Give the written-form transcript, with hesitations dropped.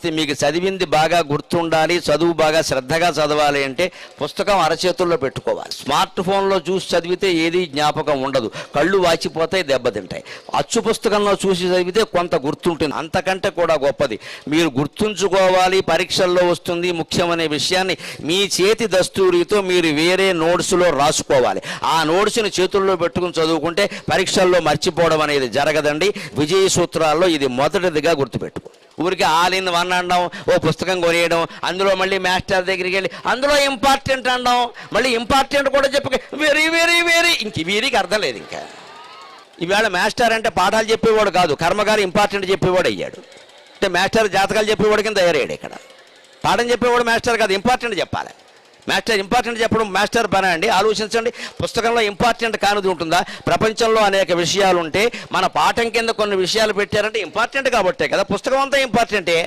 పరిస్థితి. మీకు చదివింది బాగా గుర్తుండాలి, చదువు బాగా శ్రద్ధగా చదవాలి అంటే పుస్తకం అరచేతుల్లో పెట్టుకోవాలి. స్మార్ట్ ఫోన్లో చూసి చదివితే ఏది జ్ఞాపకం ఉండదు, కళ్ళు వాచిపోతాయి, దెబ్బతింటాయి. అచ్చు పుస్తకంలో చూసి చదివితే కొంత గుర్తుంటుంది. అంతకంటే కూడా గొప్పది మీరు గుర్తుంచుకోవాలి, పరీక్షల్లో వస్తుంది ముఖ్యమనే విషయాన్ని మీ చేతి దస్తూరితో మీరు వేరే నోట్స్లో రాసుకోవాలి. ఆ నోట్స్ని చేతుల్లో పెట్టుకుని చదువుకుంటే పరీక్షల్లో మర్చిపోవడం అనేది జరగదండి. విజయ సూత్రాల్లో ఇది మొదటిదిగా గుర్తుపెట్టుకో. ఊరికి ఆల్ ఇన్ వన్ అనడం, ఓ పుస్తకం కొనేయడం, అందులో మళ్ళీ మాస్టర్ దగ్గరికి వెళ్ళి అందులో ఇంపార్టెంట్ అనడం, మళ్ళీ ఇంపార్టెంట్ కూడా చెప్పక వెరీ వెరీ వెరీ, ఇంక వీరికి అర్థం లేదు. ఇంకా ఈవేళ మాస్టర్ అంటే పాఠాలు చెప్పేవాడు కాదు, కర్మగారు ఇంపార్టెంట్ చెప్పేవాడు అయ్యాడు. అంటే మాస్టర్ జాతకాలు చెప్పేవాడు కింద తయారయ్యాడు. ఇక్కడ పాఠం చెప్పేవాడు మాస్టర్ కాదు, ఇంపార్టెంట్ చెప్పాలి. మాస్టర్ ఇంపార్టెంట్ చెప్పడం మాస్టర్ పని అండి. ఆలోచించండి, పుస్తకంలో ఇంపార్టెంట్ కానిది ఉంటుందా? ప్రపంచంలో అనేక విషయాలు ఉంటే మన పాఠం కింద కొన్ని విషయాలు పెట్టారంటే ఇంపార్టెంట్ కాబట్టే కదా. పుస్తకం అంతా ఇంపార్టెంటే.